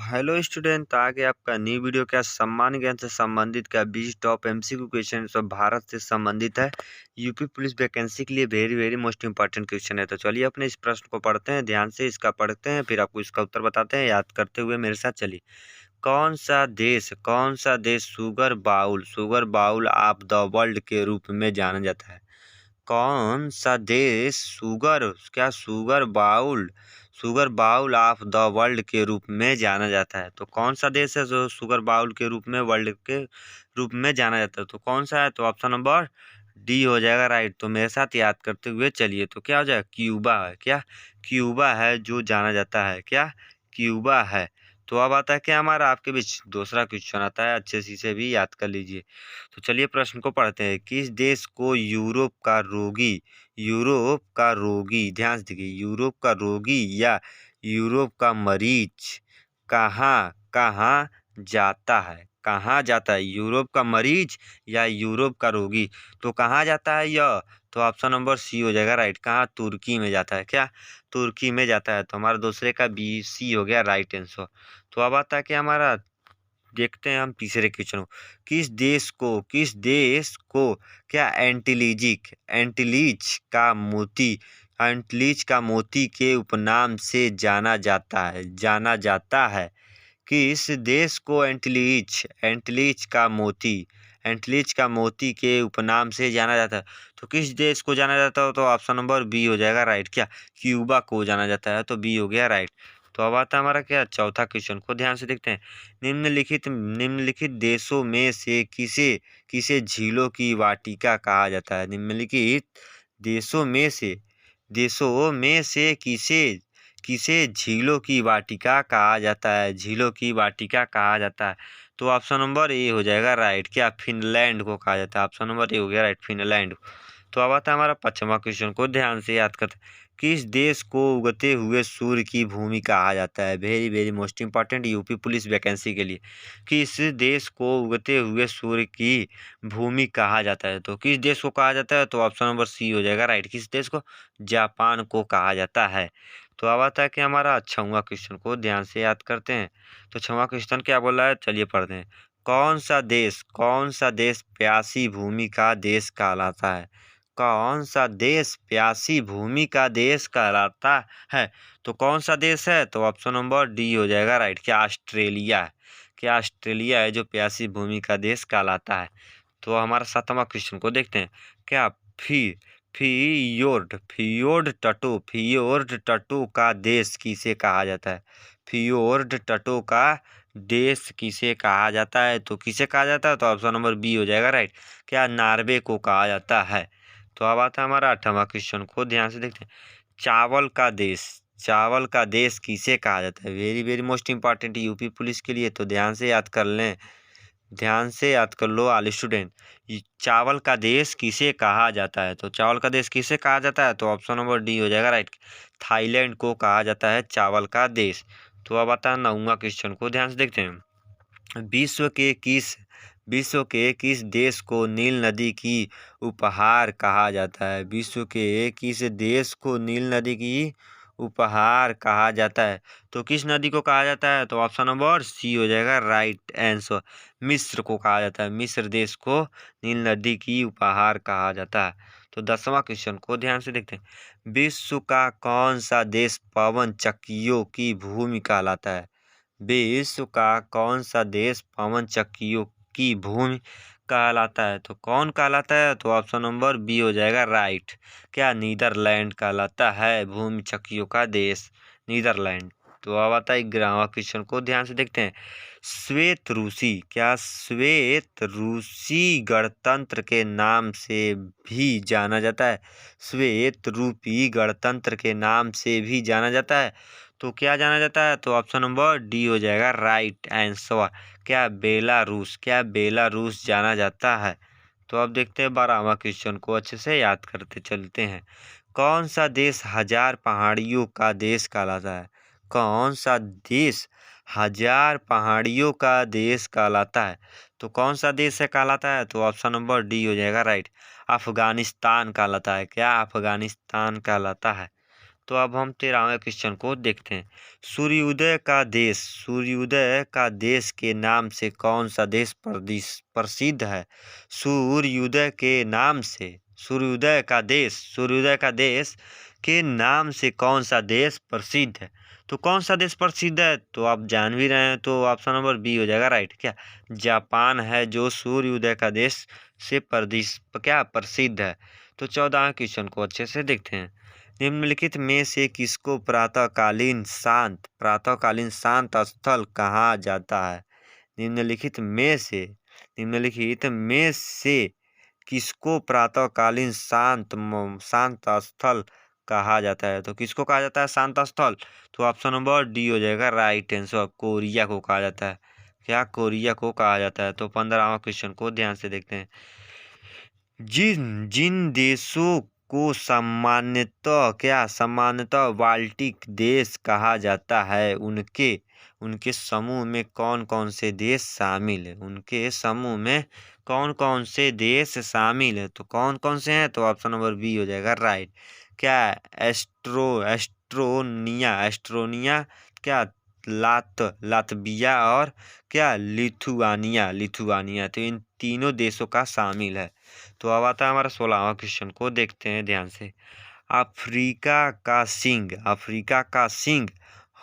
Hello student, तो आगे आपका न्यू वीडियो क्या सामान्य ज्ञान से संबंधित का 20 टॉप एमसीक्यू क्वेश्चन सब भारत से संबंधित है। यूपी पुलिस वैकेंसी के लिए very very most important question है। तो चलिए अपने इस प्रश्न को पढ़ते हैं, ध्यान से इसका पढ़ते हैं, फिर आपको इसका उत्तर बताते हैं। याद करते हुए मेरे साथ चलिए। कौन सा देश sugar bowl of the world के रूप में जाना जाता है? कौन सा देश sugar bowl of the world के रूप में जाना जाता है? तो कौन सा देश है जो सुगर बाउल के रूप में वर्ल्ड के रूप में जाना जाता है? तो कौन सा है? तो ऑप्शन नंबर डी हो जाएगा राइट। तो मेरे साथ याद करते हुए चलिए। तो क्या हो जाएगा? क्यूबा है। क्या क्यूबा है जो जाना जाता है? क्या क्यूबा है? तो अब आता है क्या हमारा आपके बीच दूसरा क्वेश्चन आता है, अच्छे से इसे भी याद कर लीजिए। तो चलिए प्रश्न को पढ़ते हैं। किस देश को यूरोप का रोगी, ध्यान से देखिए, यूरोप का रोगी या यूरोप का मरीज कहाँ कहाँ जाता है? कहाँ जाता है? यूरोप का मरीज या यूरोप का रोगी तो कहाँ जाता है यह? तो ऑप्शन नंबर सी हो जाएगा राइट। कहाँ? तुर्की में जाता है। क्या तुर्की में जाता है? तो हमारा दूसरे का बी सी हो गया राइट आंसर। तो अब आता है कि हमारा देखते हैं हम तीसरे क्वेश्चन को। किस देश को क्या एंटीलीज का मोती के उपनाम से जाना जाता है? किस देश को एंटीलीज का मोती के उपनाम से जाना जाता है? तो किस देश को जाना जाता है? तो ऑप्शन नंबर बी हो जाएगा राइट। क्या क्यूबा को जाना जाता है? तो बी हो गया राइट। तो अब आता है हमारा क्या चौथा क्वेश्चन को ध्यान से देखते हैं। निम्नलिखित देशों में से किसे झीलों की वाटिका कहा जाता है? निम्नलिखित देशों में से किसे झीलों की वाटिका कहा जाता है? झीलों की वाटिका कहा जाता है? तो ऑप्शन नंबर ए हो जाएगा राइट। क्या फिनलैंड को कहा जाता है? ऑप्शन नंबर ए हो गया राइट, फिनलैंड। तो अब आता है हमारा पांचवा क्वेश्चन को ध्यान से याद करते हैं। किस देश को उगते हुए सूर्य की भूमि कहा जाता है? Very very most important UP police vacancy के लिए। किस देश को उगते हुए सूर्य की भूमि कहा जाता है? तो किस देश को कहा जाता है? तो ऑप्शन नंबर सी हो जाएगा राइट। किस देश को? जापान को कहा जाता है। तो अब आता है कि हमारा छठवां क्वेश्चन को ध्यान से याद करते हैं। तो छठवां क्वेश्चन क्या बोला है? चलिए पढ़ते हैं। कौन सा देश प्यासी भूमि का देश कहलाता है? कौन सा देश प्यासी भूमि का देश कहलाता है? तो कौन सा देश है? तो ऑप्शन नंबर डी हो जाएगा राइट। क्या ऑस्ट्रेलिया है? क्या ऑस्ट्रेलिया है जो प्यासी भूमि का देश कहलाता है? तो हमारा सातवां क्वेश्चन को देखते हैं। क्या फी फियोर्ड टटो का देश किसे कहा जाता है? फियोर्ड टटो का देश किसे कहा जाता है? तो किसे कहा जाता है? तो ऑप्शन नंबर बी हो जाएगा राइट। क्या नार्वे को कहा जाता है? तो अब आता है हमारा आठवां क्वेश्चन को ध्यान से देखते हैं। चावल का देश किसे कहा जाता है? Very very most important UP police के लिए। तो ध्यान से याद कर लें, ध्यान से याद कर लो ऑल स्टूडेंट। चावल का देश किसे कहा जाता है? तो चावल का देश किसे कहा जाता है? तो ऑप्शन नंबर डी हो जाएगा राइट। थाईलैंड को कहा जाता है चावल का देश। तो अब आता है नौवां क्वेश्चन को ध्यान से देखते हैं। विश्व के किस देश को नील नदी की उपहार कहा जाता है? विश्व के किस देश को नील नदी की उपहार कहा जाता है? तो किस नदी को कहा जाता है? तो ऑप्शन नंबर सी हो जाएगा राइट आंसर। मिस्र को कहा जाता है। मिस्र देश को नील नदी की उपहार कहा जाता है। तो 10वां क्वेश्चन को ध्यान से देखते हैं। विश्व का कौन सा देश पवन चक्कियों की भूमि कहलाता है? विश्व का कौन सा देश पवन चक्कियों की भूमि कहलाता है? तो कौन कहलाता है? तो ऑप्शन नंबर बी हो जाएगा राइट। क्या नीदरलैंड कहलाता है भूमि चक्कियों का देश? नीदरलैंड। तो अब आता है 11वां क्वेश्चन को ध्यान से देखते हैं। श्वेत रूसी गणतंत्र के नाम से भी जाना जाता है? श्वेत रूपी गणतंत्र के नाम से भी जाना जाता है? तो क्या जाना जाता है? तो ऑप्शन नंबर डी हो जाएगा राइट आंसर। क्या बेलारूस जाना जाता है? तो अब देखते हैं 12वां क्वेश्चन को, अच्छे से याद करते चलते हैं। कौन सा देश 1000 पहाड़ियों का देश कहलाता है? कौन सा देश 1000 पहाड़ियों का देश कहलाता है? तो कौन सा देश है कहलाता है? तो ऑप्शन नंबर डी हो जाएगा राइट। अफगानिस्तान कहलाता है। क्या अफगानिस्तान कहलाता है? तो अब हम 13वें क्वेश्चन को देखते हैं। सूर्योदय का देश के नाम से कौन सा देश प्रसिद्ध है? सूर्योदय का देश के नाम से कौन सा देश प्रसिद्ध है? तो कौन सा देश प्रसिद्ध है तो आप जान भी रहे हैं, तो ऑप्शन नंबर बी हो जाएगा राइट। क्या जापान है जो सूर्योदय का देश से प्रसिद्ध है। तो 14वें क्वेश्चन को अच्छे से देखते हैं। निम्नलिखित में से किसको प्रातःकालीन शांत स्थल कहा जाता है? निम्नलिखित में से किसको प्रातःकालीन शांत स्थल कहा जाता है? तो किसको कहा जाता है शांत स्थल? तो ऑप्शन नंबर डी हो जाएगा राइट आंसर। कोरिया को कहा जाता है। क्या कोरिया को कहा जाता है? तो 15वां क्वेश्चन को ध्यान से देखते हैं। जिन देशों को सामान्यतः बाल्टिक देश कहा जाता है उनके समूह में कौन कौन से देश शामिल है? उनके समूह में कौन कौन से देश शामिल है? तो कौन कौन से हैं? तो ऑप्शन नंबर बी हो जाएगा राइट। क्या एस्ट्रोनिया, क्या लातविया और क्या लिथुआनिया। तो इन तीनों देशों का शामिल है। तो अब आता है हमारा 16वां क्वेश्चन को देखते हैं ध्यान से। अफ्रीका का Singh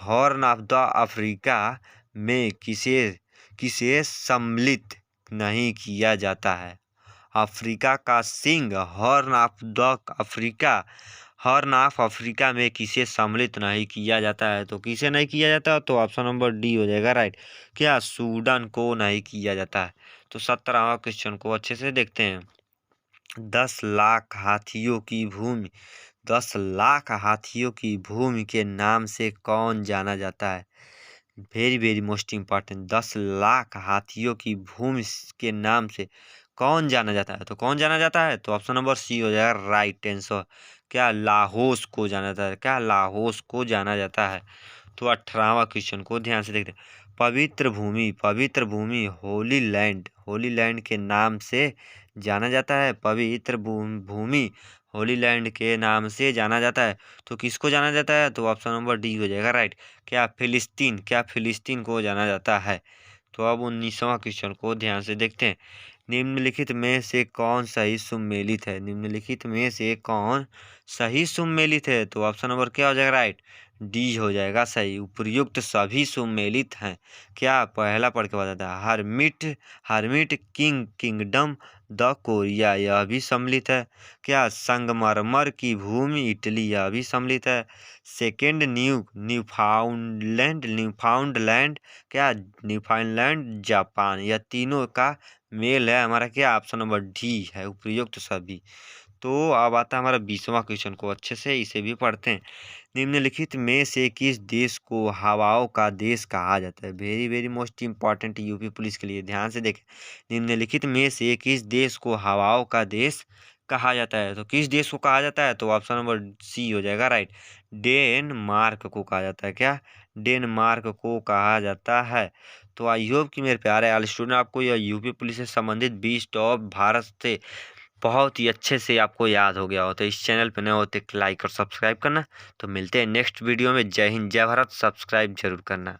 horn of the Africa में किसे सम्मिलित नहीं किया जाता है? अफ्रीका का सिंह हॉर्न ऑफ अफ्रीका में किसे सम्मिलित नहीं किया जाता है? तो किसे नहीं किया जाता? तो ऑप्शन नंबर डी हो जाएगा राइट। क्या सूडान को नहीं किया जाता है। तो 17वां क्वेश्चन को अच्छे से देखते हैं। 10 लाख हाथियों की भूमि के नाम से कौन जाना जाता है? Very very most important. 10 lakh हाथियों की भूमि के नाम से कौन जाना जाता है? तो कौन जाना जाता है? तो ऑप्शन नंबर सी हो जाएगा राइट आंसर। क्या लाओस को जाना जाता है? क्या लाओस को जाना जाता है। तो 18वां क्वेश्चन को ध्यान से देखते हैं। पवित्र भूमि होली लैंड के नाम से जाना जाता है। पवित्र भूमि होली लैंड के नाम से जाना जाता है। तो किसको जाना जाता है? तो ऑप्शन नंबर डी हो जाएगा राइट। क्या फिलिस्तीन को जाना जाता है। तो अब 19वां क्वेश्चन को ध्यान से देखते हैं। निम्नलिखित में से कौन सही सुमेलित है? तो ऑप्शन नंबर क्या हो जाएगा राइट। डी हो जाएगा सही। उपयुक्त सभी सुमेलित हैं। क्या पहला पढ़ के बताता है। हर्मिट किंगडम द कोरिया, यह भी सम्मिलित है। क्या संगमरमर की भूमि इटली, यह भी सम्मिलित है। सेकेंड न्यूफाउंडलैंड, क्या न्यूफाउंडलैंड जापान, यह तीनों का मेल है हमारा। क्या ऑप्शन नंबर डी है उपयुक्त सभी। तो अब आता है हमारा 20वां क्वेश्चन को अच्छे से इसे भी पढ़ते हैं। निम्नलिखित में से किस देश को हवाओं का देश कहा जाता है? Very very most important UP police के लिए, ध्यान से देखें। निम्नलिखित में से किस देश को हवाओं का देश कहा जाता है? तो किस देश को कहा जाता है? तो ऑप्शन नंबर सी हो जाएगा राइट। डेनमार्क को कहा जाता है। क्या डेनमार्क को कहा जाता है। तो आई होप कि मेरे प्यारे ऑल स्टूडेंट आपको यह यूपी पुलिस से संबंधित 20 टॉप भारत से बहुत ही अच्छे से आपको याद हो गया हो। तो इस चैनल पर नए होते लाइक और सब्सक्राइब करना। तो मिलते हैं नेक्स्ट वीडियो में। जय हिंद जय भारत। सब्सक्राइब जरूर करना।